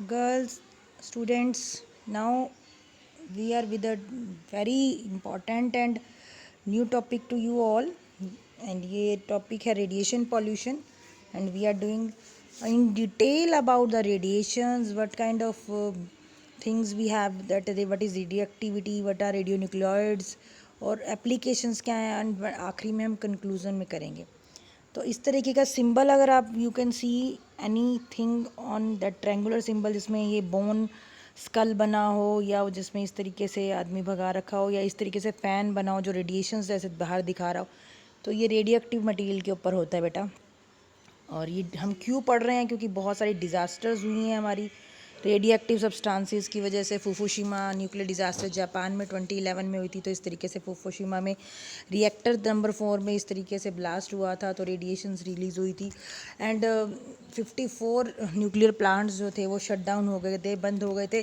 Girls, students, now we are with a very important and new topic to you all, and ये topic है radiation pollution, and we are doing in detail about the radiations, what kind of things we have, what is radioactivity, what are radionuclides और applications क्या हैं, and आखिरी में हम conclusion में करेंगे. तो इस तरीके का सिंबल अगर आप you can see any thing on that triangular symbol, जिसमें ये बोन स्कल बना हो या जिसमें इस तरीके से आदमी भगा रखा हो या इस तरीके से फ़ैन बना हो जो रेडिएशन जैसे बाहर दिखा रहा हो, तो ये रेडियो एक्टिव मटीरियल के ऊपर होता है बेटा. और ये हम क्यों पढ़ रहे हैं? क्योंकि बहुत सारी डिज़ास्टर्स हुई हैं हमारी रेडियो एक्टिव सब्सटेंसेस की वजह से. फुकुशिमा न्यूक्लियर डिज़ास्टर जापान में 2011 में हुई थी, तो इस तरीके से फुकुशिमा में रिएक्टर नंबर 4 में इस तरीके से ब्लास्ट हुआ था, तो रेडिएशंस रिलीज़ हुई थी. एंड 54 न्यूक्लियर प्लांट्स जो थे वो शट डाउन हो गए थे, बंद हो गए थे.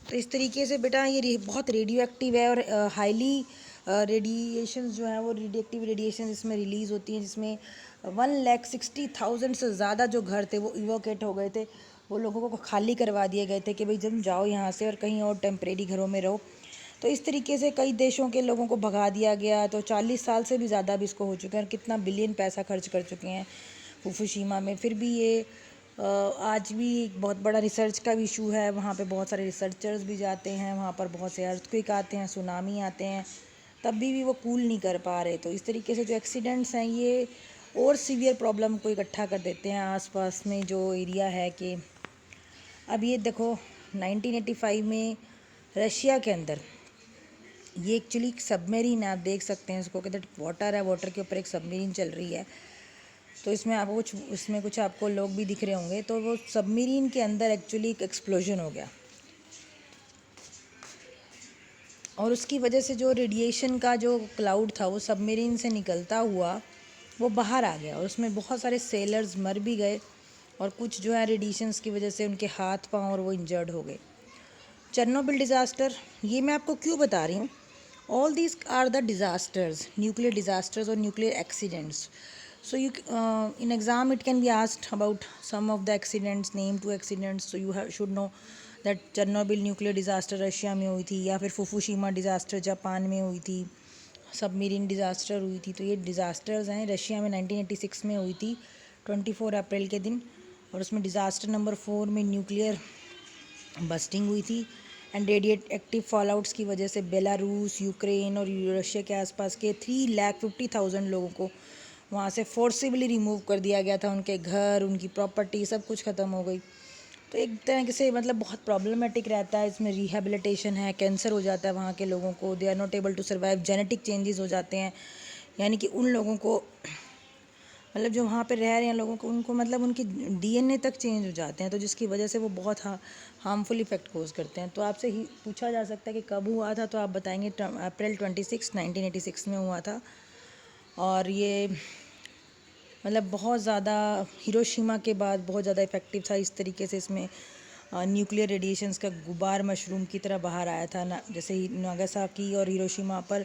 तो इस तरीके से बेटा ये बहुत रेडियो एक्टिव है और हाईली रेडिएशन जो है वो रेडिएक्टिव रेडिएशन इसमें रिलीज़ होती हैं, जिसमें 1,60,000 से ज़्यादा जो घर थे वो इवोकेट हो गए थे. वो लोगों को खाली करवा दिए गए थे कि भाई जब जाओ यहाँ से और कहीं और टेम्परेरी घरों में रहो. तो इस तरीके से कई देशों के लोगों को भगा दिया गया. तो 40 साल से भी ज़्यादा भी इसको हो चुके हैं और कितना बिलियन पैसा खर्च कर चुके हैं फुकुशिमा में. फिर भी ये आज भी एक बहुत बड़ा रिसर्च का इशू है. वहाँ पे बहुत सारे रिसर्चर्स भी जाते हैं, वहाँ पर बहुत से अर्थक्वेक आते हैं, सुनामी आते हैं, तब भी वो कूल नहीं कर पा रहे. तो इस तरीके से जो एक्सीडेंट्स हैं ये और सीवियर प्रॉब्लम को इकट्ठा कर देते हैं आसपास में जो एरिया है. कि अब ये देखो 1985 में रशिया के अंदर ये एक्चुअली सबमरीन है, आप देख सकते हैं इसको, कहते हैं वाटर है, वाटर के ऊपर एक सबमरीन चल रही है. तो इसमें आपको कुछ आपको लोग भी दिख रहे होंगे. तो वो सबमरीन के अंदर एक्चुअली एक एक्सप्लोजन हो गया और उसकी वजह से जो रेडिएशन का जो क्लाउड था वो सबमरीन से निकलता हुआ वो बाहर आ गया और उसमें बहुत सारे सेलर्स मर भी गए और कुछ जो है रेडिएशंस की वजह से उनके हाथ पांव और वो इंजर्ड हो गए. चेरनोबिल डिज़ास्टर ये मैं आपको क्यों बता रही हूँ? All these are the disasters, nuclear disasters और nuclear accidents. So in exam it can be asked about some of the accidents, name two accidents. So you should know that Chernobyl nuclear disaster Russia में हुई थी, या फिर Fukushima disaster Japan में हुई थी, submarine disaster हुई थी. तो ये डिज़ास्टर्स हैं. रशिया में 1986 में हुई थी 24 अप्रैल के दिन, और उसमें डिज़ास्टर नंबर 4 में न्यूक्लियर बस्टिंग हुई थी. एंड रेडिएट एक्टिव फॉलआउट्स की वजह से बेलारूस, यूक्रेन और रशिया के आसपास के 3,50,000 लोगों को वहाँ से फोर्सिबली रिमूव कर दिया गया था. उनके घर, उनकी प्रॉपर्टी सब कुछ ख़त्म हो गई. तो एक तरह से मतलब बहुत प्रॉब्लमेटिक रहता है. इसमें रिहेबिलिटेशन है, कैंसर हो जाता है वहाँ के लोगों को, they are not able to survive, genetic changes हो जाते हैं. यानी कि उन लोगों को मतलब जो वहाँ पे रह रहे हैं लोगों को, उनको मतलब उनकी डीएनए तक चेंज हो जाते हैं, तो जिसकी वजह से वो बहुत हार्मफुल इफ़ेक्ट कोज करते हैं. तो आपसे ही पूछा जा सकता है कि कब हुआ था, तो आप बताएंगे अप्रैल 26, 1986 में हुआ था. और ये मतलब बहुत ज़्यादा हिरोशिमा के बाद बहुत ज़्यादा इफ़ेक्टिव था. इस तरीके से इसमें न्यूक्लियर रेडिएशंस का गुबार मशरूम की तरह बाहर आया था ना, जैसे ही नागासाकी और हिरोशिमा पर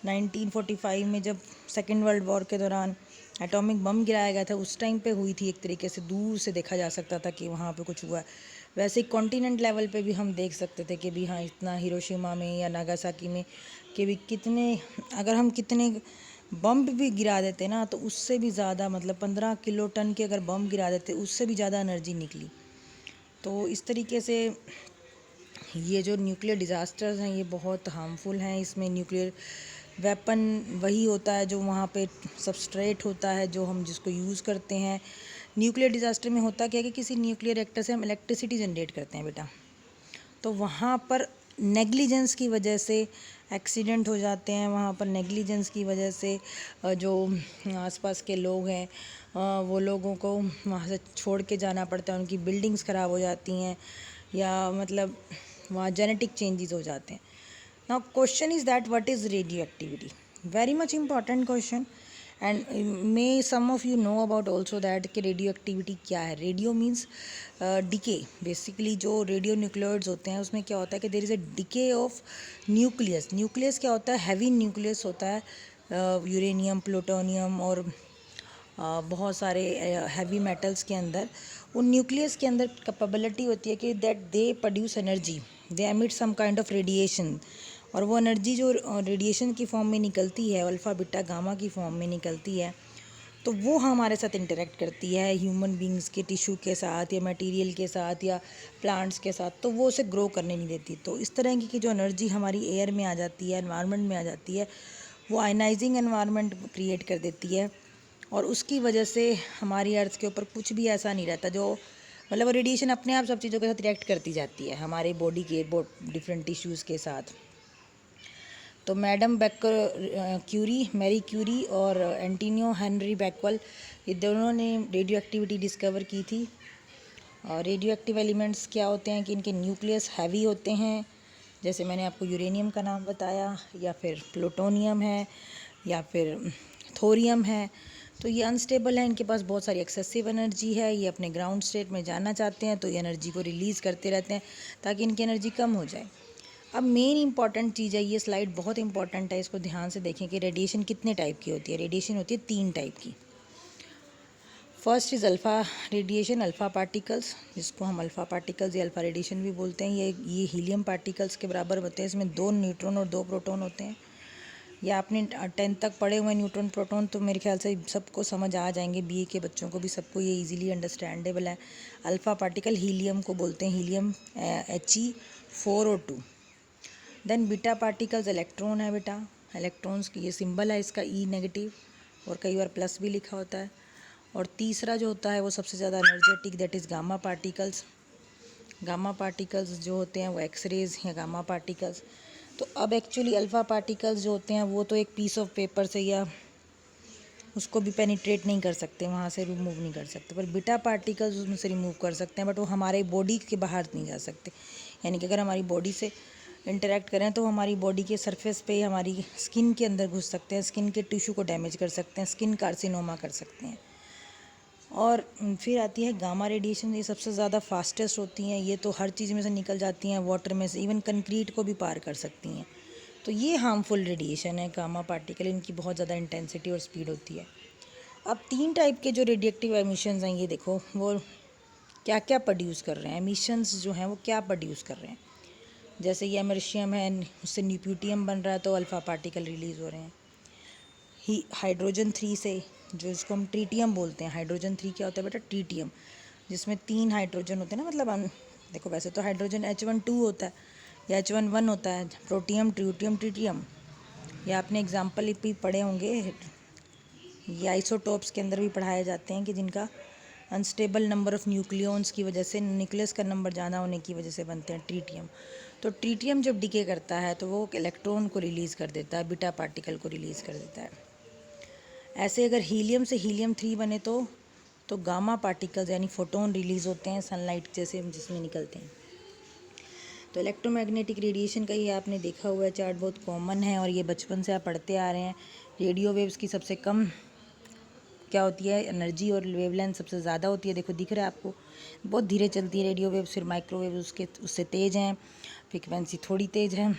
1945 में जब सेकेंड वर्ल्ड वॉर के दौरान एटॉमिक बम गिराया गया था, उस टाइम पे हुई थी. एक तरीके से दूर से देखा जा सकता था कि वहाँ पे कुछ हुआ है. वैसे ही कॉन्टिनेंट लेवल पे भी हम देख सकते थे कि भी हाँ इतना हिरोशिमा में या नागासाकी में कि भी कितने, अगर हम कितने बम भी गिरा देते ना, तो उससे भी ज़्यादा मतलब 15 किलो टन के अगर बम गिरा देते उससे भी ज़्यादा एनर्जी निकली. तो इस तरीके से ये जो न्यूक्लियर डिज़ास्टर्स हैं ये बहुत हार्मफुल हैं. इसमें न्यूक्लियर वेपन वही होता है जो वहाँ पे सबस्ट्रेट होता है जो हम जिसको यूज़ करते हैं. न्यूक्लियर डिज़ास्टर में होता क्या है कि किसी न्यूक्लियर रिएक्टर से हम इलेक्ट्रिसिटी जनरेट करते हैं बेटा, तो वहाँ पर नेग्लिजेंस की वजह से एक्सीडेंट हो जाते हैं. वहाँ पर नेग्लिजेंस की वजह से जो आसपास के लोग हैं वो लोगों को वहाँ से छोड़ के जाना पड़ता है, उनकी बिल्डिंग्स ख़राब हो जाती हैं या मतलब वहाँ जेनेटिक चेंजेस हो जाते हैं. Now question is that what is radioactivity? Very much important question. And may some of you know about also that कि रेडियो एक्टिविटी क्या है. Radio means decay. बेसिकली जो रेडियो न्यूक्लियोइड्स होते हैं उसमें क्या होता है कि there is a decay of nucleus. Nucleus क्या होता है? हैवी न्यूक्लियस होता है, यूरेनियम, प्लूटोनियम और बहुत सारे हैवी मेटल्स के अंदर, उन न्यूक्लियस के अंदर कैपेबिलिटी होती है कि that they produce energy, they emit some kind of radiation, और वो एनर्जी जो रेडिएशन की फॉर्म में निकलती है, अल्फ़ा बीटा गामा की फॉर्म में निकलती है, तो वो हमारे साथ इंटरेक्ट करती है ह्यूमन बींग्स के टिश्यू के साथ या मटेरियल के साथ या प्लांट्स के साथ, तो वो उसे ग्रो करने नहीं देती। तो इस तरह की जो एनर्जी हमारी एयर में आ जाती है, एनवायरनमेंट में आ जाती है, वो आयनाइजिंग एनवायरनमेंट क्रिएट कर देती है, और उसकी वजह से हमारी अर्थ के ऊपर कुछ भी ऐसा नहीं रहता जो मतलब वो रेडिएशन अपने आप सब चीज़ों के साथ रिएक्ट करती जाती है हमारे बॉडी के डिफरेंट टिश्यूज़ के साथ। तो मैडम क्यूरी, मैरी क्यूरी और एंटोनियो हेनरी बैकवेल, ये दोनों ने रेडियो एक्टिविटी डिस्कवर की थी। और रेडियो एक्टिव एलिमेंट्स क्या होते हैं कि इनके न्यूक्लियस हैवी होते हैं, जैसे मैंने आपको यूरेनियम का नाम बताया, या फिर प्लूटोनियम है, या फिर थोरियम है। तो ये अनस्टेबल है, इनके पास बहुत सारी एक्सेसिव एनर्जी है, ये अपने ग्राउंड स्टेट में जाना चाहते हैं तो ये एनर्जी को रिलीज़ करते रहते हैं ताकि इनकी एनर्जी कम हो जाए। अब मेन इंपॉर्टेंट चीज़ है, ये स्लाइड बहुत इंपॉर्टेंट है, इसको ध्यान से देखें कि रेडिएशन कितने टाइप की होती है। रेडिएशन होती है 3 टाइप की। First is alpha radiation, alpha particles, जिसको हम अल्फ़ा पार्टिकल्स या अल्फ़ा रेडिएशन भी बोलते हैं। ये हीलियम पार्टिकल्स के बराबर होते हैं, इसमें 2 न्यूट्रॉन और 2 प्रोटॉन होते हैं। या आपने 10th तक पढ़े हुए न्यूट्रॉन प्रोटॉन तो मेरे ख्याल से सबको समझ आ जाएंगे, बीए के बच्चों को भी सबको ये इजीली अंडरस्टैंडेबल है। अल्फ़ा पार्टिकल हीलियम को बोलते हैं, helium He4O2। Then beta particles electron है बेटा, इलेक्ट्रॉन्स की ये सिंबल है इसका ई नेगेटिव, और कई बार प्लस भी लिखा होता है। और तीसरा जो होता है वो सबसे ज़्यादा energetic, that is gamma particles. Gamma particles जो होते हैं वो एक्सरेज या गामा पार्टिकल्स। तो अब एक्चुअली अल्फ़ा पार्टिकल्स जो होते हैं वो तो एक पीस ऑफ पेपर से या उसको भी पेनिट्रेट नहीं कर सकते, वहाँ से रिमूव नहीं कर सकते, पर बीटा पार्टिकल्स उसमें से रिमूव कर सकते हैं, बट वो हमारे बॉडी के बाहर नहीं जा सकते। यानी कि अगर हमारी बॉडी से इंटरेक्ट करें तो हमारी बॉडी के सरफेस पे हमारी स्किन के अंदर घुस सकते हैं, स्किन के टिश्यू को डैमेज कर सकते हैं, स्किन कार्सिनोमा कर सकते हैं। और फिर आती है गामा रेडिएशन, ये सबसे ज़्यादा फास्टेस्ट होती हैं, ये तो हर चीज़ में से निकल जाती हैं, वाटर में से, इवन कंक्रीट को भी पार कर सकती हैं। तो ये हार्मफुल रेडिएशन है गामा पार्टिकल, इनकी बहुत ज़्यादा इंटेंसिटी और स्पीड होती है। अब 3 टाइप के जो रेडिएक्टिव एमिशंस हैं, ये देखो वो क्या क्या प्रोड्यूस कर रहे हैं, एमिशंस जो हैं वो क्या प्रोड्यूस कर रहे हैं। जैसे ये अमर्शियम है, उससे न्यूक्लियम बन रहा है तो अल्फ़ा पार्टिकल रिलीज़ हो रहे हैं। हाइड्रोजन 3 से, जो इसको हम ट्रीटियम बोलते हैं, हाइड्रोजन 3 क्या होता है बेटा, ट्रीटियम, जिसमें 3 हाइड्रोजन होते हैं ना, मतलब देखो वैसे तो हाइड्रोजन H12 होता है या H11 होता है, प्रोटियम, ट्रिटियम, ट्रीटियम, या आपने एग्जाम्पल भी पढ़े होंगे, ये आइसोटोप्स के अंदर भी पढ़ाए जाते हैं कि जिनका अनस्टेबल नंबर ऑफ़ न्यूक्लियॉन्स की वजह से, न्यूक्लियस का नंबर ज़्यादा होने की वजह से बनते हैं ट्रीटियम। तो ट्रीटियम जब डिके करता है तो वो इलेक्ट्रॉन को रिलीज़ कर देता है, बीटा पार्टिकल को रिलीज़ कर देता है। ऐसे अगर हीलियम से हीलियम 3 बने तो गामा पार्टिकल्स यानी फोटोन रिलीज़ होते हैं, सनलाइट जैसे जिसमें निकलते हैं। तो इलेक्ट्रोमैग्नेटिक रेडिएशन का ये आपने देखा हुआ है चार्ट, बहुत कॉमन है और ये बचपन से आप पढ़ते आ रहे हैं। रेडियो वेव्स की सबसे कम क्या होती है एनर्जी, और वेवलेंथ सबसे ज़्यादा होती है। देखो दिख रहा है आपको, बहुत धीरे चलती है रेडियो वेव्स, फिर माइक्रोवेव उससे तेज़ हैं, फ्रिक्वेंसी थोड़ी तेज़ है,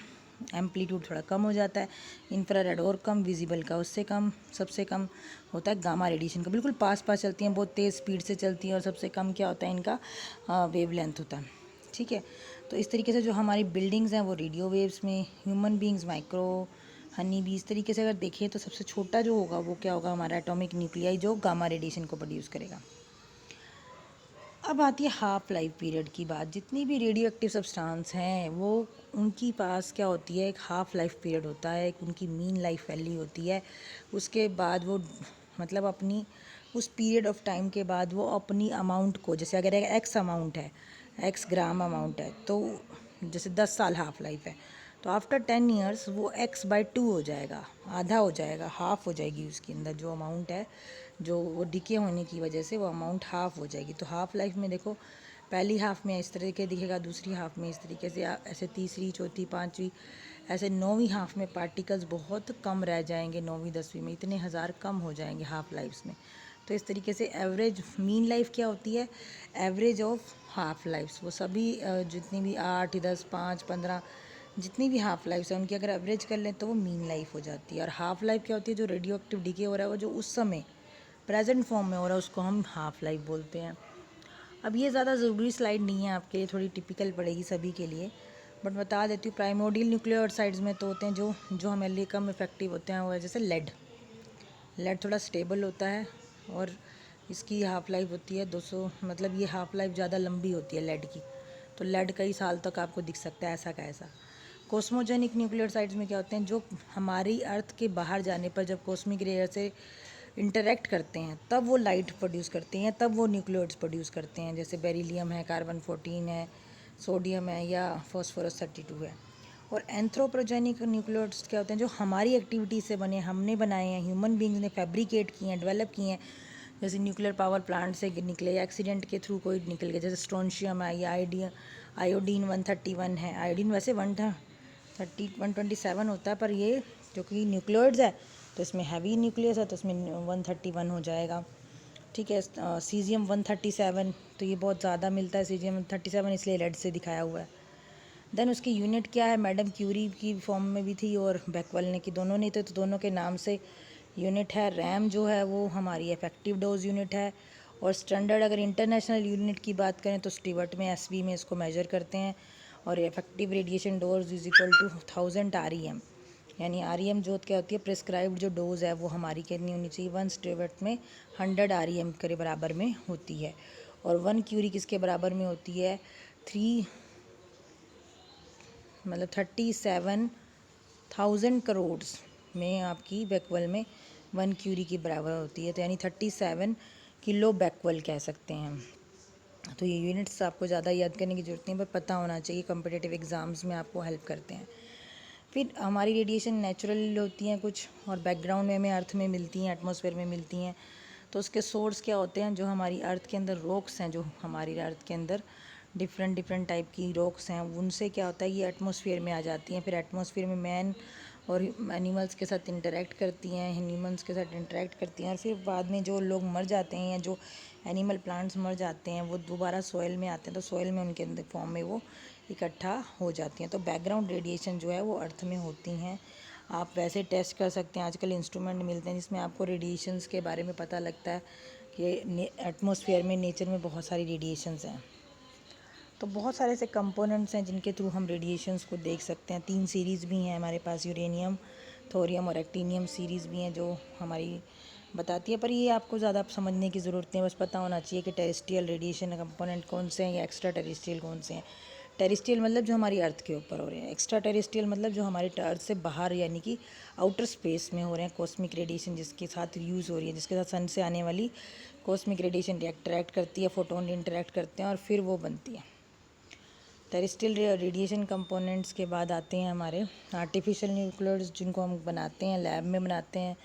एम्पलीट्यूड थोड़ा कम हो जाता है, इंफ्रारेड और कम, विजिबल का उससे कम, सबसे कम होता है गामा रेडिएशन का, बिल्कुल पास पास चलती हैं, बहुत तेज़ स्पीड से चलती हैं, और सबसे कम क्या होता है इनका वेवलेंथ होता है। ठीक है, तो इस तरीके से जो हमारी बिल्डिंग्स हैं वो रेडियो वेव्स में, ह्यूमन बींग्स माइक्रो, हनी भी, इस तरीके से अगर देखें तो सबसे छोटा जो होगा वो क्या होगा, हमारा एटॉमिक न्यूक्लियाई जो गामा रेडिएशन को प्रोड्यूस करेगा। अब आती है हाफ लाइफ पीरियड की बात। जितनी भी रेडियो एक्टिव सब्सटेंस हैं वो उनकी पास क्या होती है, एक हाफ लाइफ पीरियड होता है, एक उनकी मीन लाइफ वैल्यू होती है। उसके बाद वो मतलब अपनी उस पीरियड ऑफ टाइम के बाद वो अपनी अमाउंट को, जैसे अगर एक्स अमाउंट है, एक्स ग्राम अमाउंट है, तो जैसे 10 साल हाफ लाइफ है, तो आफ्टर 10 ईयर्स वो x/2 हो जाएगा, आधा हो जाएगा, हाफ हो जाएगी उसके अंदर जो अमाउंट है, जो वो डिके होने की वजह से वो अमाउंट हाफ हो जाएगी। तो हाफ लाइफ में देखो पहली हाफ में इस तरीके दिखेगा, दूसरी हाफ में इस तरीके से, ऐसे तीसरी, चौथी, पाँचवीं, ऐसे 9वीं हाफ में पार्टिकल्स बहुत कम रह जाएंगे, 9वीं 10वीं में इतने हज़ार कम हो जाएंगे हाफ लाइफ्स में। तो इस तरीके से एवरेज मीन लाइफ क्या होती है, एवरेज ऑफ हाफ लाइफ्स, वो सभी जितनी भी 8, 10, 5, 15 जितनी भी हाफ लाइफ्स है उनकी अगर एवरेज कर लें तो वो मीन लाइफ हो जाती है। और हाफ लाइफ क्या होती है, जो रेडियो एक्टिव डिके हो रहा है वो जो उस समय प्रेजेंट फॉर्म में हो रहा है उसको हम हाफ लाइफ बोलते हैं। अब ये ज़्यादा ज़रूरी स्लाइड नहीं है आपके लिए, थोड़ी टिपिकल पड़ेगी सभी के लिए, बट बता देती हूँ। प्राइमोडियल न्यूक्लियोसाइड्स में तो होते हैं जो हमारे लिए कम इफेक्टिव होते हैं, वो है जैसे लेड थोड़ा स्टेबल होता है और इसकी हाफ़ लाइफ होती है 200, मतलब ये हाफ़ लाइफ ज़्यादा लंबी होती है लेड की, तो लेड कई साल तक आपको दिख सकता है ऐसा का ऐसा। कॉस्मोजेनिक न्यूक्लियोसाइड्स में क्या होते हैं, जो हमारी अर्थ के बाहर जाने पर जब कॉस्मिक रेयर से इंटरेक्ट करते हैं तब वो लाइट प्रोड्यूस करते हैं, तब वो न्यूक्लियोइड्स प्रोड्यूस करते हैं, जैसे बेरिलियम है, कार्बन 14 है, सोडियम है या फॉस्फोरस 32 है। और एंथ्रोपोजेनिक न्यूक्लियोइड्स क्या होते हैं, जो हमारी एक्टिविटी से बने, हमने बनाए हैं, ह्यूमन बींग्स ने फैब्रिकेट किए हैं, डेवलप किए हैं, जैसे न्यूक्लियर पावर प्लांट से निकले या एक्सीडेंट के थ्रू कोई निकल गया, जैसे स्ट्रोंशियम है या आयोडीन 131 है। आयोडीन वैसे 127 होता है, पर ये जो कि न्यूक्लियोइड्स है तो इसमें हैवी न्यूक्लियस है तो इसमें 131 हो जाएगा। ठीक है। सीजियम 137, तो ये बहुत ज़्यादा मिलता है सीजियम 137, इसलिए रेड से दिखाया हुआ है। देन उसकी यूनिट क्या है, मैडम क्यूरी की फॉर्म में भी थी और बैकवेल ने की, दोनों नहीं थे तो दोनों के नाम से यूनिट है। रैम जो है वो हमारी इफेक्टिव डोज यूनिट है, और स्टैंडर्ड अगर इंटरनेशनल यूनिट की बात करें तो स्टीवर्ट में एसवी में इसको मेजर करते हैं, और effective radiation dose is equal to 1000 REM, यानी REM जो क्या होती है, प्रिस्क्राइब्ड जो डोज है वो हमारी कितनी होनी चाहिए, 1 स्टीवर्ट में 100 REM के बराबर में होती है, और 1 क्यूरी किसके बराबर में होती है, 37,000 करोड़ में आपकी बैकवेल में 1 क्यूरी की बराबर होती है, तो यानी 37 किलो बैकवेल कह सकते हैं। तो ये यूनिट्स आपको ज़्यादा याद करने की ज़रूरत नहीं, पर पता होना चाहिए, कम्पिटिटिव एग्ज़ाम्स में आपको हेल्प करते हैं। फिर हमारी रेडिएशन नेचुरल होती हैं कुछ, और बैकग्राउंड में हमें अर्थ में मिलती हैं, एटमॉस्फेयर में मिलती हैं। तो उसके सोर्स क्या होते हैं, जो हमारी अर्थ के अंदर रॉक्स हैं, जो हमारी अर्थ के अंदर डिफरेंट टाइप की रॉक्स हैं, उनसे क्या होता है, ये एटमॉस्फेयर में आ जाती हैं। फिर एटमॉस्फेयर में मैन और एनिमल्स के साथ इंटरेक्ट करती हैं, ह्यूमंस के साथ इंटरेक्ट करती हैं, और फिर बाद में जो लोग मर जाते हैं या जो एनिमल प्लांट्स मर जाते हैं वो दोबारा सॉइल में आते हैं, तो सॉइल में उनके अंदर फॉर्म में वो इकट्ठा हो जाती हैं। तो बैकग्राउंड रेडिएशन जो है वो अर्थ में होती हैं। आप वैसे टेस्ट कर सकते हैं, आजकल इंस्ट्रूमेंट मिलते हैं जिसमें आपको रेडिएशंस के बारे में पता लगता है कि एटमॉस्फेयर में, नेचर में बहुत सारी रेडिएशंस हैं। तो बहुत सारे ऐसे कंपोनेंट्स हैं जिनके थ्रू हम रेडिएशंस को देख सकते हैं। 3 सीरीज़ भी हैं हमारे पास, यूरेनियम, थोरियम और एक्टिनियम सीरीज़ भी हैं, जो हमारी बताती है, पर ये आपको ज़्यादा समझने की ज़रूरत नहीं है, बस पता होना चाहिए कि टेरेस्ट्रियल रेडिएशन कंपोनेंट कौन से हैं या एक्स्ट्रा टेरेस्ट्रियल कौन से हैं। टेरेस्ट्रियल मतलब जो हमारी अर्थ के ऊपर हो रहे हैं, एक्स्ट्रा टेरेस्ट्रियल मतलब जो हमारे अर्थ से बाहर यानी कि आउटर स्पेस में हो रहे हैं। कॉस्मिक रेडिएशन जिसके साथ यूज़ हो रही है, जिसके साथ सन से आने वाली कॉस्मिक रेडिएशन इंटरेक्ट करती है, फोटोन इंटरेक्ट करते हैं और फिर वो बनती है। टेरेस्ट्रियल रेडिएशन कंपोनेंट्स के बाद आते हैं हमारे आर्टिफिशियल न्यूक्लियर्स, जिनको हम बनाते हैं, लैब में बनाते हैं।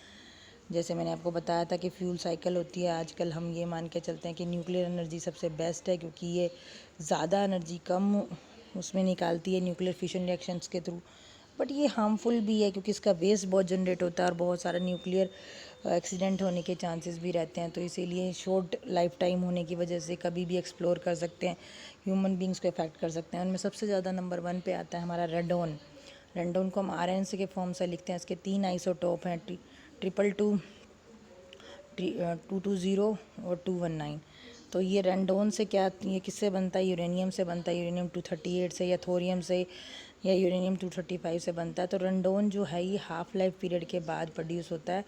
जैसे मैंने आपको बताया था कि फ्यूल साइकिल होती है, आजकल हम ये मान के चलते हैं कि न्यूक्लियर एनर्जी सबसे बेस्ट है, क्योंकि ये ज़्यादा एनर्जी कम उसमें निकालती है न्यूक्लियर फिशन रिएक्शंस के थ्रू। बट ये हार्मफुल भी है क्योंकि इसका वेस्ट बहुत जनरेट होता है और बहुत सारा न्यूक्लियर एक्सीडेंट होने के चांसेस भी रहते हैं, तो इसीलिए शॉर्ट लाइफ टाइम होने की वजह से कभी भी एक्सप्लोर कर सकते हैं, ह्यूमन बींग्स को इफेक्ट कर सकते हैं। उनमें सबसे ज़्यादा नंबर 1 पे आता है हमारा रेडोन। रेडोन को हम RNC के फॉर्म से लिखते हैं। इसके 3 आइसोटोप हैं, 222, 220 और 219। तो ये रेडोन से क्या, ये किससे बनता है, यूरेनियम से बनता है, यूरेनियम 238 से, या थोरियम से, या यूरेनियम 235 से बनता है। तो रेडोन जो है ये हाफ लाइफ पीरियड के बाद प्रोड्यूस होता है,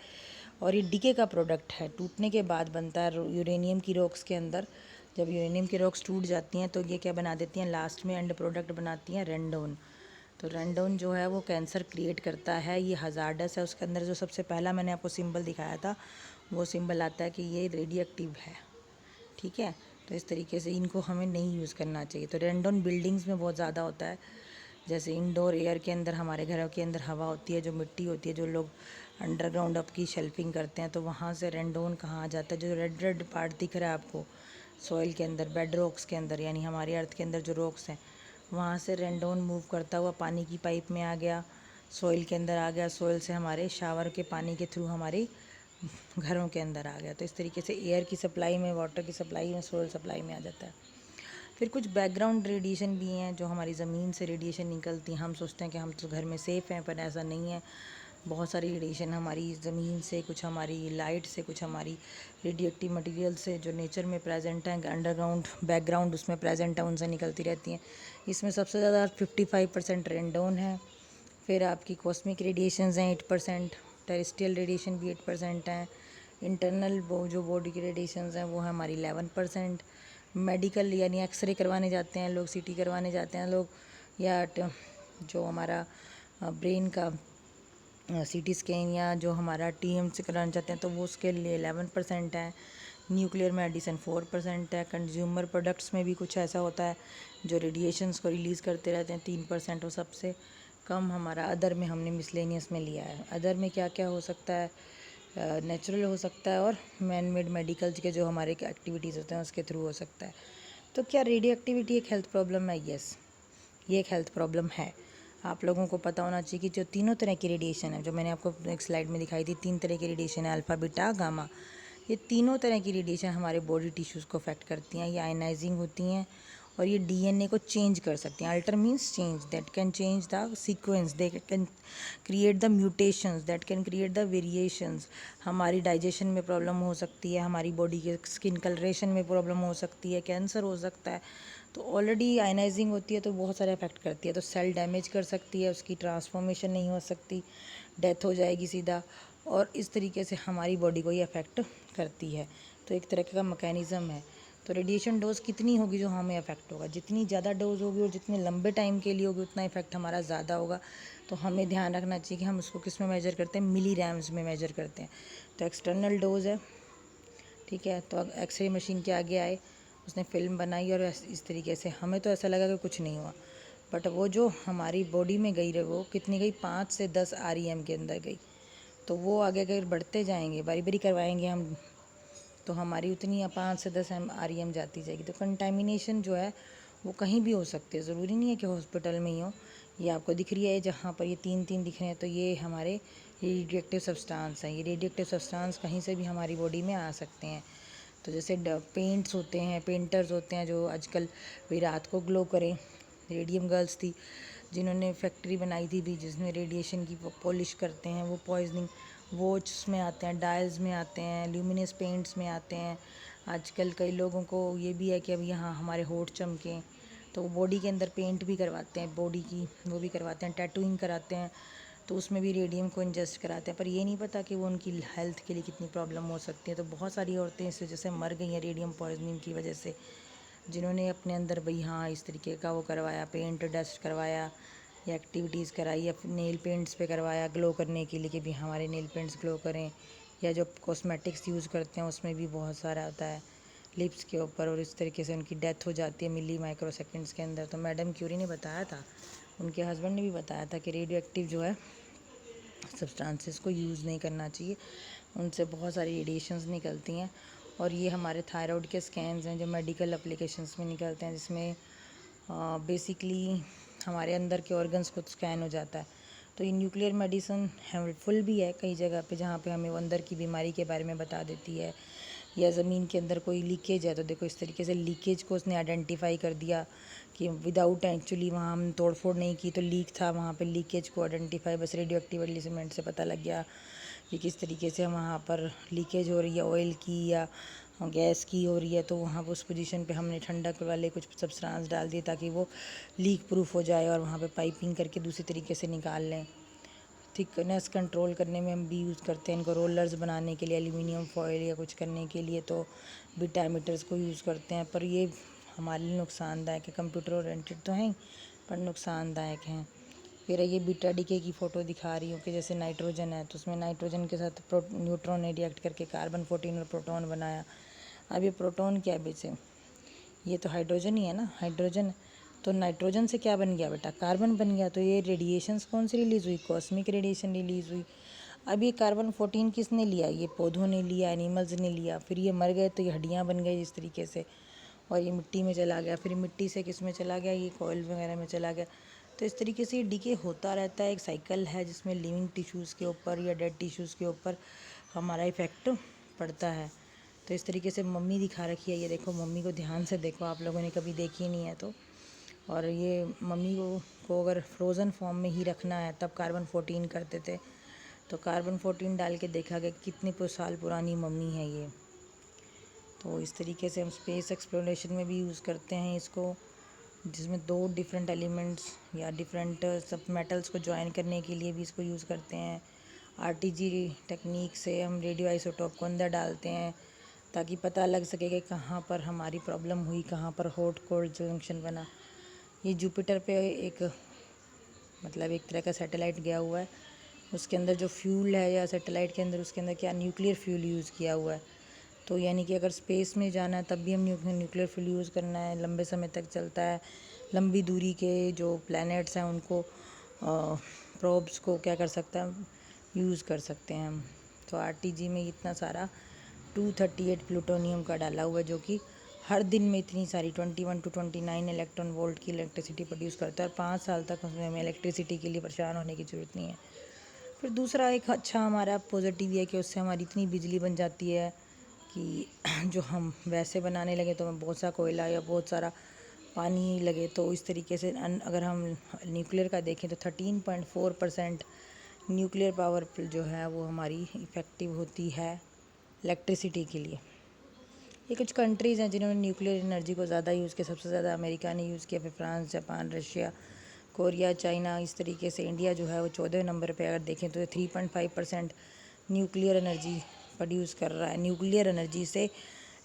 और ये डीके का प्रोडक्ट है, टूटने के बाद बनता है यूरेनियम की रॉक्स के अंदर। जब यूरेनियम की रॉक्स टूट जाती हैं तो ये क्या बना देती हैं, लास्ट में एंड प्रोडक्ट बनाती हैं रेडोन। तो रेडोन जो है वो कैंसर क्रिएट करता है, ये हज़ार्डस है। उसके अंदर जो सबसे पहला मैंने आपको सिंबल दिखाया था वो सिंबल आता है कि ये रेडियो एक्टिव है। ठीक है, तो इस तरीके से इनको हमें नहीं यूज़ करना चाहिए। तो रेडोन बिल्डिंग्स में बहुत ज़्यादा होता है, जैसे इंडोर एयर के अंदर, हमारे घरों के अंदर हवा होती है, जो मिट्टी होती है, जो लोग अंडरग्राउंड अप की शेल्फिंग करते हैं, तो वहाँ से रेडोन कहाँ आ जाता है, जो रेड रेड पार्ट दिख रहा है आपको सॉइल के अंदर, बेड रॉक्स के अंदर, यानी हमारी अर्थ के अंदर जो रॉक्स हैं, वहाँ से रेडोन मूव करता हुआ पानी की पाइप में आ गया, सॉइल के अंदर आ गया, सॉइल से हमारे शावर के पानी के थ्रू हमारी घरों के अंदर आ गया। तो इस तरीके से एयर की सप्लाई में, वाटर की सप्लाई में, सॉइल सप्लाई में आ जाता है। फिर कुछ बैकग्राउंड रेडिएशन भी हैं, जो हमारी ज़मीन से रेडिएशन निकलती हैं। हम सोचते हैं कि हम तो घर में सेफ़ हैं, पर ऐसा नहीं है। बहुत सारी रेडिएशन हमारी ज़मीन से, कुछ हमारी लाइट से, कुछ हमारी रेडियोएक्टिव मटेरियल से जो नेचर में प्रेजेंट हैं, अंडरग्राउंड बैकग्राउंड उसमें प्रेजेंट है, उनसे निकलती रहती हैं। इसमें सबसे ज़्यादा 55% रेंडोन है। फिर आपकी कॉस्मिक रेडिएशंस हैं 8%, टेरेस्ट्रियल रेडिएशन भी 8% हैं। इंटरनल वो जो बॉडी की रेडिएशंस हैं वो है हमारी 11%। मेडिकल यानी एक्सरे करवाने जाते हैं लोग, सीटी करवाने जाते हैं लोग, या जो हमारा ब्रेन का सीटी स्कैन या जो हमारा टीएम से कराना चाहते हैं तो वो उसके लिए 11% है। न्यूक्लियर मेडिसिन 4% है। कंज्यूमर प्रोडक्ट्स में भी कुछ ऐसा होता है जो रेडिएशंस को रिलीज़ करते रहते हैं 3%। और सबसे कम हमारा अदर में हमने मिसलेनियस में लिया है। अदर में क्या क्या हो सकता है, नेचुरल हो सकता है और मैन मेड मेडिकल के जो हमारे एक्टिविटीज़ होते हैं उसके थ्रू हो सकता है। तो क्या रेडियो एक्टिविटी एक हेल्थ प्रॉब्लम है? यस, ये एक हेल्थ प्रॉब्लम है। आप लोगों को पता होना चाहिए कि जो तीनों तरह की रेडिएशन है, जो मैंने आपको एक स्लाइड में दिखाई थी, 3 तरह की रेडिएशन है, अल्फ़ा, बीटा, गामा। ये तीनों तरह की रेडिएशन हमारे बॉडी टिश्यूज़ को अफेक्ट करती हैं। ये आयनाइजिंग होती हैं और ये डीएनए को चेंज कर सकती हैं। Alter means change, that can change the sequence, they can create the mutations, that can create the variations. हमारी डाइजेशन में प्रॉब्लम हो सकती है, हमारी बॉडी के स्किन कलरेशन में प्रॉब्लम हो सकती है, कैंसर हो सकता है। तो ऑलरेडी आयनाइजिंग होती है तो बहुत सारे अफेक्ट करती है। तो सेल डैमेज कर सकती है, उसकी ट्रांसफॉर्मेशन नहीं हो सकती, डेथ हो जाएगी सीधा। और इस तरीके से हमारी बॉडी को ये अफेक्ट करती है। तो एक तरह का मैकेनिज़्म है। तो रेडिएशन डोज कितनी होगी जो हमें अफेक्ट होगा, जितनी ज़्यादा डोज होगी और जितने लंबे टाइम के लिए होगी उतना इफेक्ट हमारा ज़्यादा होगा। तो हमें ध्यान रखना चाहिए कि हम उसको किस में मेजर करते हैं, मिली रैम्स में मेजर करते हैं। तो एक्सटर्नल डोज है, ठीक है। तो एक्सरे मशीन के आगे आए, उसने फिल्म बनाई और इस तरीके से हमें तो ऐसा लगा कि कुछ नहीं हुआ, बट वो जो हमारी बॉडी में गई रहे वो कितनी गई, 5 से 10 REM के अंदर गई। तो वो आगे अगर बढ़ते जाएंगे, बारी बारी करवाएंगे हम, तो हमारी उतनी 5 से 10 REM जाती जाएगी। तो कंटामिनेशन जो है वो कहीं भी हो सकती है, ज़रूरी नहीं है कि हॉस्पिटल में ही हो। ये आपको दिख रही है जहाँ पर ये 3 दिख रहे हैं, तो ये हमारे रेडियोएक्टिव सब्सटेंस हैं। ये रेडियोएक्टिव सब्सटेंस कहीं से भी हमारी बॉडी में आ सकते हैं। तो जैसे पेंट्स होते हैं, पेंटर्स होते हैं जो आजकल भी रात को ग्लो करें, रेडियम गर्ल्स थी जिन्होंने फैक्ट्री बनाई थी भी जिसमें रेडिएशन की पॉलिश करते हैं, वो पॉइजनिंग वॉच में आते हैं, डायल्स में आते हैं, ल्यूमिनस पेंट्स में आते हैं। आजकल कई लोगों को ये भी है कि अब यहाँ हमारे होठ चमकें तो वो बॉडी के अंदर पेंट भी करवाते हैं, बॉडी की वो भी करवाते हैं, टैटूइंग कराते हैं, तो उसमें भी रेडियम को इंजेस्ट कराते हैं। पर ये नहीं पता कि वो उनकी हेल्थ के लिए कितनी प्रॉब्लम हो सकती है। तो बहुत सारी औरतें इस वजह से मर गई हैं रेडियम पॉइजनिंग की वजह से, जिन्होंने अपने अंदर भाई हाँ इस तरीके का वो करवाया, पेंट डस्ट करवाया या एक्टिविटीज़ कराई या नेल पेंट्स पे करवाया ग्लो करने के लिए कि भी हमारे नेल पेंट्स ग्लो करें, या जो कॉस्मेटिक्स यूज़ करते हैं उसमें भी बहुत सारा आता है लिप्स के ऊपर, और इस तरीके से उनकी डेथ हो जाती है मिली माइक्रो सेकेंड्स के अंदर। तो मैडम क्यूरी ने बताया था, उनके हस्बैंड ने भी बताया था कि रेडियो एक्टिव जो है सब्सटेंसेस को यूज़ नहीं करना चाहिए, उनसे बहुत सारी रेडिएशंस निकलती हैं। और ये हमारे थायराइड के स्कैन्स हैं जो मेडिकल एप्लीकेशंस में निकलते हैं, जिसमें बेसिकली हमारे अंदर के ऑर्गन्स को स्कैन हो जाता है। तो ये न्यूक्लियर मेडिसिन हेल्पफुल भी है कई जगह पे, जहाँ पे हमें वो अंदर की बीमारी के बारे में बता देती है। या ज़मीन के अंदर कोई लीकेज है तो देखो इस तरीके से लीकेज को उसने आइडेंटिफाई कर दिया कि विदाउट एक्चुअली वहाँ हम तोड़ फोड़ नहीं की तो लीक था, वहाँ पे लीकेज को आइडेंटिफाई बस रेडियो एक्टिव एलिमेंट से पता लग गया कि किस तरीके से वहाँ पर लीकेज हो रही है, ऑयल की या गैस की हो रही है। तो वहाँ पर उस पोजीशन पे हमने ठंडक वाले कुछ सब्सटेंस डाल दिए ताकि वो लीक प्रूफ हो जाए और वहाँ पे पाइपिंग करके दूसरी तरीके से निकाल लें। थिकनेस कंट्रोल करने में हम भी यूज़ करते हैं इनको, रोलर्स बनाने के लिए एल्यूमिनियम फॉयल या कुछ करने के लिए तो बीटा मीटर्स को यूज़ करते हैं। पर ये हमारे लिए नुकसानदायक है, कंप्यूटर ओरिएंटेड तो हैं पर नुकसानदायक हैं। फिर ये बीटा डीके की फ़ोटो दिखा रही हूँ कि जैसे नाइट्रोजन है तो उसमें नाइट्रोजन के साथ न्यूट्रॉन ने रिएक्ट करके कार्बन 14 और प्रोटॉन बनाया। अब ये प्रोटॉन क्या है बेचे, ये तो हाइड्रोजन ही है ना, हाइड्रोजन। तो नाइट्रोजन से क्या बन गया बेटा, कार्बन बन गया। तो ये रेडिएशंस कौन सी रिलीज़ हुई, कॉस्मिक रेडिएशन रिलीज़ हुई। अब ये कार्बन 14 किसने लिया, ये पौधों ने लिया, एनिमल्स ने लिया, फिर ये मर गए तो ये हड्डियाँ बन गई इस तरीके से, और ये मिट्टी में चला गया, फिर मिट्टी से किस में चला गया, ये कॉइल वगैरह में चला गया। तो इस तरीके से ये डीके होता रहता है, एक साइकिल है जिसमें लिविंग टिश्यूज़ के ऊपर या डेड टिश्यूज़ के ऊपर हमारा इफ़ेक्ट पड़ता है। तो इस तरीके से मम्मी दिखा रखी है, ये देखो मम्मी को ध्यान से देखो, आप लोगों ने कभी देखी नहीं है तो। और ये मम्मी को अगर फ्रोज़न फॉर्म में ही रखना है तब कार्बन 14 करते थे, तो कार्बन 14 डाल के देखा गया कितने साल पुरानी मम्मी है ये। तो इस तरीके से हम स्पेस एक्सप्लोरेशन में भी यूज़ करते हैं इसको, जिसमें 2 डिफरेंट एलिमेंट्स या डिफरेंट सब मेटल्स को ज्वाइन करने के लिए भी इसको यूज़ करते हैं। आरटीजी टेक्निक से हम रेडियो आइसोटोप को अंदर डालते हैं ताकि पता लग सके कि कहाँ पर हमारी प्रॉब्लम हुई, कहाँ पर हॉट कोल्ड जंक्शन बना। ये जुपिटर पे एक मतलब एक तरह का सैटेलाइट गया हुआ है, उसके अंदर जो फ्यूल है या सैटेलाइट के अंदर उसके अंदर क्या न्यूक्लियर फ्यूल यूज़ किया हुआ है। तो यानी कि अगर स्पेस में जाना है तब भी हम न्यूक्लियर फ्यूल यूज़ करना है, लंबे समय तक चलता है। लंबी दूरी के जो प्लैनेट्स हैं उनको प्रोब्स को क्या कर सकता है, यूज़ कर सकते हैं हम। तो आरटीजी में इतना सारा 238 प्लूटोनियम का डाला हुआ है जो कि हर दिन में इतनी सारी 21 to 29 इलेक्ट्रॉन वोल्ट की इलेक्ट्रिसिटी प्रोड्यूस करता है और 5 साल तक उसमें हमें इलेक्ट्रिसिटी के लिए परेशान होने की ज़रूरत नहीं है। फिर दूसरा एक अच्छा हमारा पॉजिटिव है कि उससे हमारी इतनी बिजली बन जाती है कि जो हम वैसे बनाने लगे तो हमें बहुत सा कोयला या बहुत सारा पानी लगे। तो इस तरीके से अगर हम न्यूक्लियर का देखें तो 13.4% न्यूक्लियर पावर जो है वो हमारी इफ़ेक्टिव होती है इलेक्ट्रिसिटी के लिए। ये कुछ कंट्रीज़ हैं जिन्होंने न्यूक्लियर एनर्जी को ज़्यादा यूज़ किया। सबसे ज़्यादा अमेरिका ने यूज़ किया, फिर France, Japan, Russia, Korea, China. इस तरीके से इंडिया जो है वो 14 नंबर पे अगर देखें तो 3.5% न्यूक्लियर एनर्जी प्रोड्यूस कर रहा है, न्यूक्लियर एनर्जी से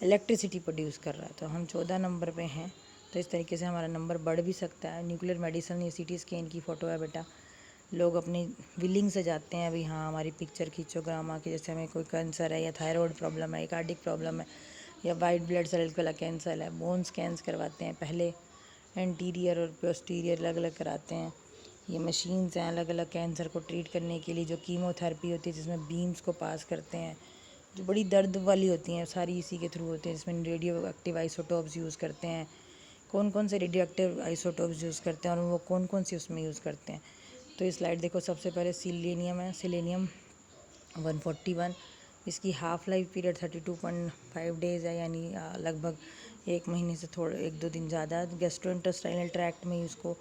इलेक्ट्रिसिटी प्रोड्यूस कर रहा है। तो हम 14 नंबर पे हैं। तो इस तरीके से हमारा नंबर बढ़ भी सकता है। न्यूक्लियर मेडिसिन, ये CT स्कैन की फ़ोटो है बेटा, लोग अपनी विलिंग से जाते हैं, अभी हाँ हमारी पिक्चर खींचो ग्रामा की, जैसे हमें कोई कैंसर है या थायराइड प्रॉब्लम है, कार्डिक प्रॉब्लम है या वाइट ब्लड सेल वाला कैंसर है। बोन स्कैन्स करवाते हैं पहले, एंटीरियर और पोस्टीरियर अलग अलग कराते हैं। ये मशीन्स हैं अलग अलग कैंसर को ट्रीट करने के लिए। जो कीमोथेरेपी होती है जिसमें बीम्स को पास करते हैं, जो बड़ी दर्द वाली होती हैं, सारी इसी के थ्रू होती हैं, जिसमें रेडियो एक्टिव आइसोटोप्स यूज़ करते हैं। कौन कौन से रेडियो एक्टिव आइसोटोप्स यूज़ करते हैं और वो कौन कौन सी उसमें यूज़ करते हैं। तो ये स्लाइड देखो, सबसे पहले सिलेनियम है, सिलेनियम 141। इसकी हाफ़ लाइफ पीरियड 32.5 डेज़ है, यानी लगभग 1 महीने से थोड़ा 1-2 दिन ज़्यादा। गैस्ट्रोइंटेस्टाइनल ट्रैक्ट में उसको,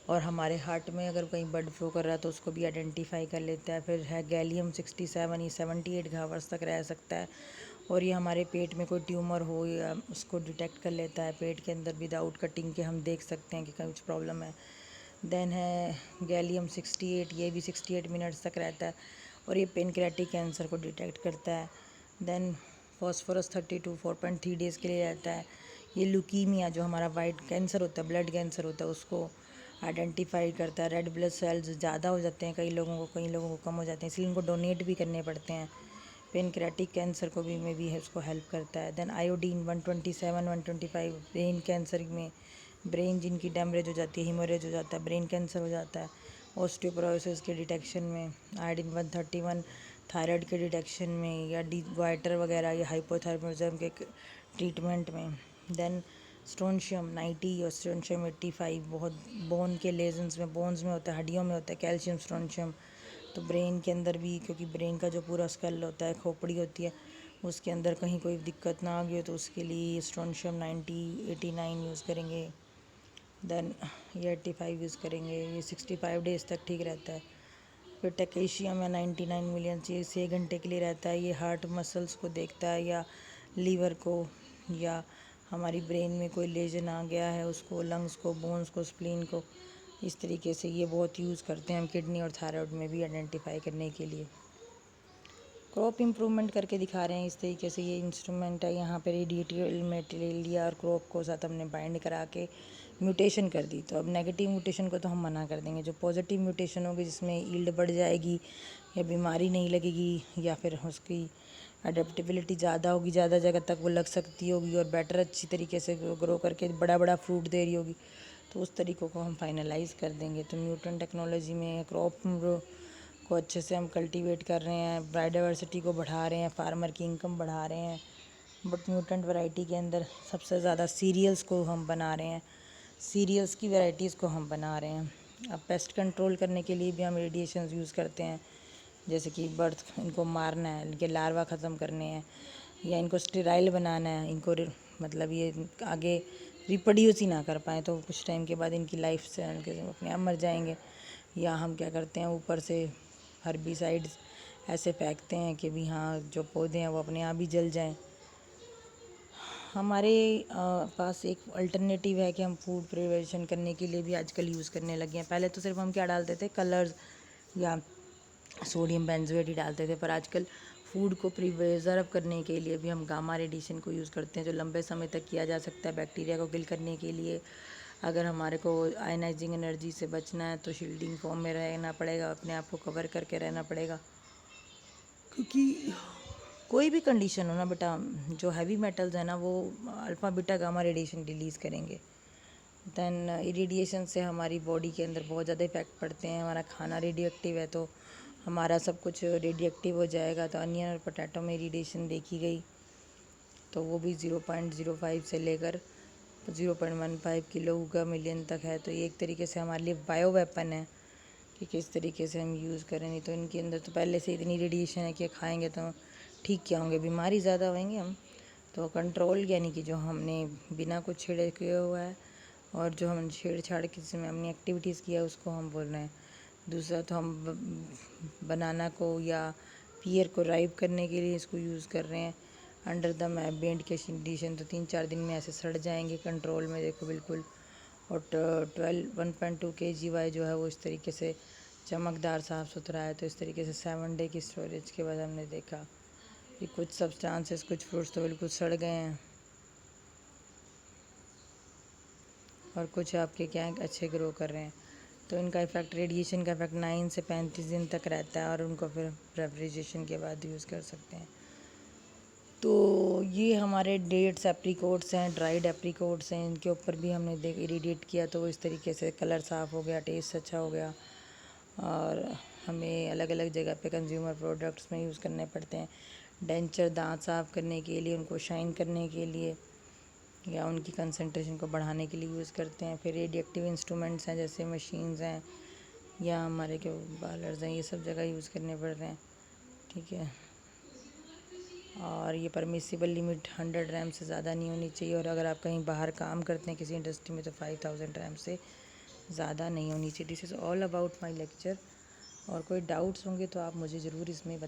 और हमारे हार्ट में अगर कहीं ब्लड फ्लो कर रहा है तो उसको भी आइडेंटिफाई कर लेता है। फिर है गैलियम 67, ये 78 घावर्स तक रह सकता है और ये हमारे पेट में कोई ट्यूमर हो या उसको डिटेक्ट कर लेता है पेट के अंदर, विदाउट कटिंग के हम देख सकते हैं कि कुछ प्रॉब्लम है। देन है गैलियम 68, ये भी 68 मिनट्स तक रहता है और ये पेनक्रेटिक कैंसर को डिटेक्ट करता है। देन फॉस्फोरस 32 4.3 डेज़ के लिए रहता है। ये ल्यूकीमिया जो हमारा वाइट कैंसर होता है, ब्लड कैंसर होता है, उसको आइडेंटिफाई करता है। रेड ब्लड सेल्स ज़्यादा हो जाते हैं कई लोगों को कम हो जाते हैं, इसलिए उनको डोनेट भी करने पड़ते हैं। पेनक्रेटिक कैंसर को भी में भी है, उसको हेल्प करता है। देन आयोडीन 127 125 ब्रेन कैंसर में, ब्रेन जिनकी डैमरेज हो जाती है, हीमोरेज हो जाता है, ब्रेन कैंसर हो जाता है। ऑस्टियोपोरोसिस के डिटेक्शन में। आयोडीन 131 थायराइड के डिटेक्शन में या डी वाइटर वगैरह या हाइपोथायरॉइडिज्म के ट्रीटमेंट में। देन स्ट्रोंशियम 90 और स्ट्रोंशियम 85 बहुत बोन के लेजन्स में, बोन्स में होता है, हड्डियों में होता है कैल्शियम स्ट्रोंशियम। तो ब्रेन के अंदर भी, क्योंकि ब्रेन का जो पूरा स्कल होता है, खोपड़ी होती है, उसके अंदर कहीं कोई दिक्कत ना आ गई हो तो उसके लिए स्ट्रोंशियम 90 89 यूज़ करेंगे। देन ये 85 यूज़ करेंगे, ये 65 डेज़ तक ठीक रहता है। फिर टेकेशियम है 99 मिलियन, ये 6 घंटे के लिए रहता है। ये हार्ट मसल्स को देखता है या लीवर को, या हमारी ब्रेन में कोई लेजन आ गया है उसको, लंग्स को, बोन्स को, स्प्लीन को। इस तरीके से ये बहुत यूज़ करते हैं हम किडनी और थायराइड में भी आइडेंटिफाई करने के लिए। क्रॉप इम्प्रूवमेंट करके दिखा रहे हैं इस तरीके से। ये इंस्ट्रूमेंट है, यहाँ पे रेडिएटिव मटेरियल लिया और क्रॉप को साथ हमने बाइंड करा के म्यूटेशन कर दी। तो अब नेगेटिव म्यूटेशन को तो हम मना कर देंगे। जो पॉजिटिव म्यूटेशन होगी जिसमें यील्ड बढ़ जाएगी या बीमारी नहीं लगेगी या फिर उसकी अडेप्टेबिलिटी ज़्यादा होगी, ज़्यादा जगह तक वो लग सकती होगी और बेटर अच्छी तरीके से ग्रो करके बड़ा बड़ा फ्रूट दे रही होगी, तो उस तरीक़ों को हम फाइनलाइज कर देंगे। तो म्यूटेंट टेक्नोलॉजी में क्रॉप को अच्छे से हम कल्टीवेट कर रहे हैं, बायोडाइवर्सिटी को बढ़ा रहे हैं, फार्मर की इनकम बढ़ा रहे हैं। बट म्यूटेंट वैरायटी के अंदर सबसे ज़्यादा सीरियल्स को हम बना रहे हैं, सीरियल्स की वैरायटीज़ को हम बना रहे हैं। अब पेस्ट कंट्रोल करने के लिए भी हम रेडिएशंस यूज़ करते हैं, जैसे कि बर्थ, इनको मारना है, इनके लार्वा ख़त्म करने हैं या इनको स्टेराइल बनाना है, इनको मतलब ये आगे रिप्रोड्यूस ही ना कर पाएँ, तो कुछ टाइम के बाद इनकी लाइफ से अपने आप मर जाएंगे। या हम क्या करते हैं, ऊपर से हर्बिसाइड्स ऐसे फेंकते हैं कि भी हाँ जो पौधे हैं वो अपने आप ही जल जाएं। हमारे पास एक अल्टरनेटिव है कि हम फूड प्रिजर्वेशन करने के लिए भी आजकल यूज़ करने लगे हैं। पहले तो सिर्फ हम क्या डालते थे, कलर्स या सोडियम बेंजोएट ही डालते थे, पर आजकल फूड को प्रिजर्व करने के लिए भी हम गामा रेडिएशन को यूज़ करते हैं, जो लंबे समय तक किया जा सकता है बैक्टीरिया को किल करने के लिए। अगर हमारे को आयनाइजिंग एनर्जी से बचना है तो शील्डिंग फॉर्म में रहना पड़ेगा, अपने आप को कवर करके रहना पड़ेगा, क्योंकि कोई भी कंडीशन हो ना बेटा, जो हैवी मेटल्स है ना वो alpha beta gamma radiation release करेंगे। दैन इरेडिएशन से हमारी बॉडी के अंदर बहुत ज़्यादा इफेक्ट पड़ते हैं। हमारा खाना रेडियो एक्टिव है तो हमारा सब कुछ रेडियो एक्टिव हो जाएगा। तो अनियन और पोटैटो में इरेडिएशन देखी गई, तो वो भी 0.05 से लेकर 0.15 किलो/मिलियन तक है। तो ये एक तरीके से हमारे लिए बायो वेपन है कि किस तरीके से हम यूज़ करें। नहीं तो इनके अंदर तो पहले से इतनी रेडिएशन है कि खाएंगे तो ठीक क्या होंगे, बीमारी ज़्यादा होंगे हम। तो कंट्रोल यानी कि जो हमने बिना कुछ छेड़े किया हुआ है और जो हम छेड़छाड़ किसी में अपनी एक्टिविटीज़ किया उसको हम बोल रहे हैं। दूसरा तो हम बनाना को या पियर को राइप करने के लिए इसको यूज़ कर रहे हैं अंडर द एम्बिएंट कंडीशन। तो 3-4 दिन में ऐसे सड़ जाएंगे कंट्रोल में, देखो बिल्कुल। और 1.2 kg जो है वो इस तरीके से चमकदार साफ़ सुथरा है। तो इस तरीके से 7 डे की स्टोरेज के बाद हमने देखा कि कुछ सब्सटेंसेस, कुछ फ्रूट्स तो बिल्कुल सड़ गए हैं और कुछ आपके क्या अच्छे ग्रो कर रहे हैं। तो इनका इफ़ेक्ट, रेडिएशन का इफ़ेक्ट 9 से 35 दिन तक रहता है और उनको फिर रेफ्रिजरेशन के बाद यूज़ कर सकते हैं। तो ये हमारे डेट्स, एप्रीकोट्स हैं, ड्राइड एप्रीकोट्स हैं, इनके ऊपर भी हमने इरीडिएट किया तो इस तरीके से कलर साफ़ हो गया, टेस्ट अच्छा हो गया। और हमें अलग अलग जगह पे कंज्यूमर प्रोडक्ट्स में यूज़ करने पड़ते हैं। डेंचर, दांत साफ़ करने के लिए, उनको शाइन करने के लिए या उनकी कंसंट्रेशन को बढ़ाने के लिए यूज़ करते हैं। फिर रेडियो एक्टिव इंस्ट्रूमेंट्स हैं जैसे मशीन्स हैं या हमारे जो बालर्स हैं, ये सब जगह यूज़ करने पड़ रहे हैं, ठीक है। और ये परमिसिबल लिमिट 100 रैम से ज़्यादा नहीं होनी चाहिए। और अगर आप कहीं बाहर काम करते हैं किसी इंडस्ट्री में तो 5000 रैम से ज़्यादा नहीं होनी चाहिए। This is all about my lecture. और कोई डाउट्स होंगे तो आप मुझे ज़रूर इसमें